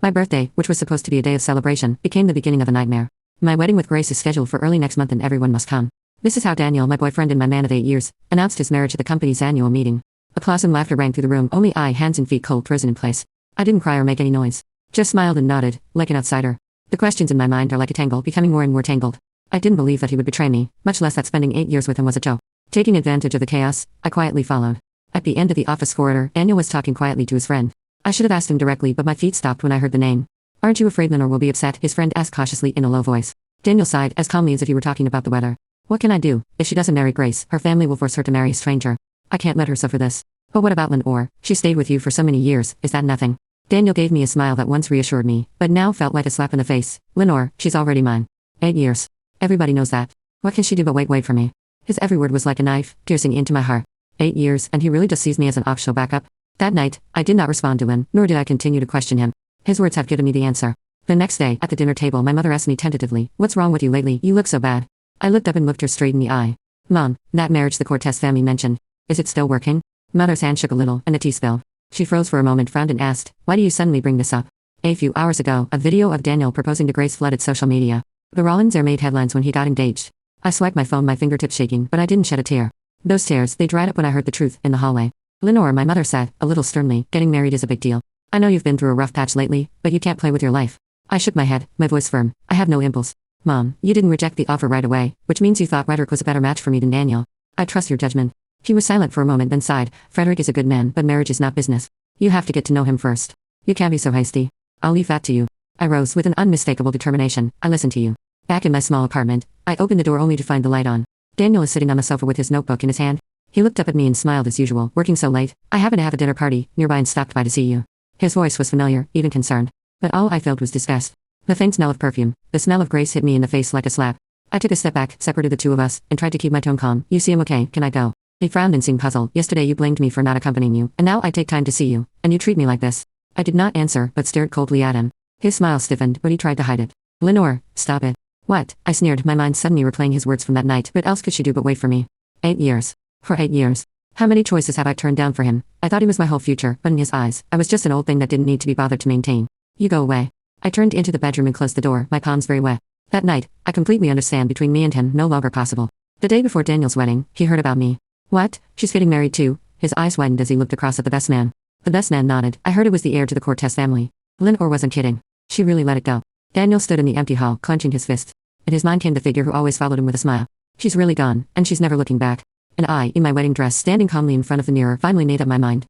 My birthday, which was supposed to be a day of celebration, became the beginning of a nightmare. My wedding with Grace is scheduled for early next month and everyone must come. This is how Daniel, my boyfriend and my man of 8 years, announced his marriage at the company's annual meeting. Applause and laughter rang through the room, only I, hands and feet cold, frozen in place. I didn't cry or make any noise. Just smiled and nodded, like an outsider. The questions in my mind are like a tangle, becoming more and more tangled. I didn't believe that he would betray me, much less that spending 8 years with him was a joke. Taking advantage of the chaos, I quietly followed. At the end of the office corridor, Daniel was talking quietly to his friend. I should have asked him directly, but my feet stopped when I heard the name. Aren't you afraid Lenore will be upset? His friend asked cautiously in a low voice. Daniel sighed, as calmly as if he were talking about the weather. What can I do? If she doesn't marry Grace, her family will force her to marry a stranger. I can't let her suffer this. But what about Lenore? She stayed with you for so many years, is that nothing? Daniel gave me a smile that once reassured me, but now felt like a slap in the face. Lenore, she's already mine. 8 years. Everybody knows that. What can she do but wait for me? His every word was like a knife, piercing into my heart. 8 years, and he really just sees me as an off-show backup? That night, I did not respond to him, nor did I continue to question him. His words have given me the answer. The next day, at the dinner table, my mother asked me tentatively, "What's wrong with you lately? You look so bad." I looked up and looked her straight in the eye. "Mom, that marriage the Cortez family mentioned. Is it still working?" Mother's hand shook a little, and a tea spilled. She froze for a moment, frowned and asked, "Why do you suddenly bring this up?" A few hours ago, a video of Daniel proposing to Grace flooded social media. The Rollins heir made headlines when he got engaged. I swiped my phone, my fingertips shaking, but I didn't shed a tear. Those tears, they dried up when I heard the truth, in the hallway. "Lenore," my mother said, a little sternly, "getting married is a big deal. I know you've been through a rough patch lately, but you can't play with your life." I shook my head, my voice firm. I have no impulse. "Mom, you didn't reject the offer right away, which means you thought Frederick was a better match for me than Daniel. I trust your judgment." He was silent for a moment, then sighed. "Frederick is a good man, but marriage is not business. You have to get to know him first. You can't be so hasty. I'll leave that to you." I rose with an unmistakable determination. "I listen to you." Back in my small apartment, I opened the door only to find the light on. Daniel is sitting on the sofa with his notebook in his hand. He looked up at me and smiled as usual. "Working so late? I happen to have a dinner party nearby and stopped by to see you." His voice was familiar, even concerned. But all I felt was disgust. The faint smell of perfume, the smell of Grace hit me in the face like a slap. I took a step back, separated the two of us, and tried to keep my tone calm. "You seem okay, can I go?" He frowned and seemed puzzled. "Yesterday you blamed me for not accompanying you, and now I take time to see you, and you treat me like this." I did not answer, but stared coldly at him. His smile stiffened, but he tried to hide it. "Lenore, stop it." "What?" I sneered, my mind suddenly replaying his words from that night. What else could she do but wait for me? 8 years. For 8 years. How many choices have I turned down for him? I thought he was my whole future, but in his eyes, I was just an old thing that didn't need to be bothered to maintain. "You go away." I turned into the bedroom and closed the door, my palms very wet. That night, I completely understand between me and him no longer possible. The day before Daniel's wedding, he heard about me. "What? She's getting married too?" His eyes widened as he looked across at the best man. The best man nodded. "I heard it was the heir to the Cortez family." Lenore wasn't kidding. She really let it go. Daniel stood in the empty hall, clenching his fist. In his mind came the figure who always followed him with a smile. She's really gone, and she's never looking back. And I, in my wedding dress, standing calmly in front of the mirror, finally made up my mind.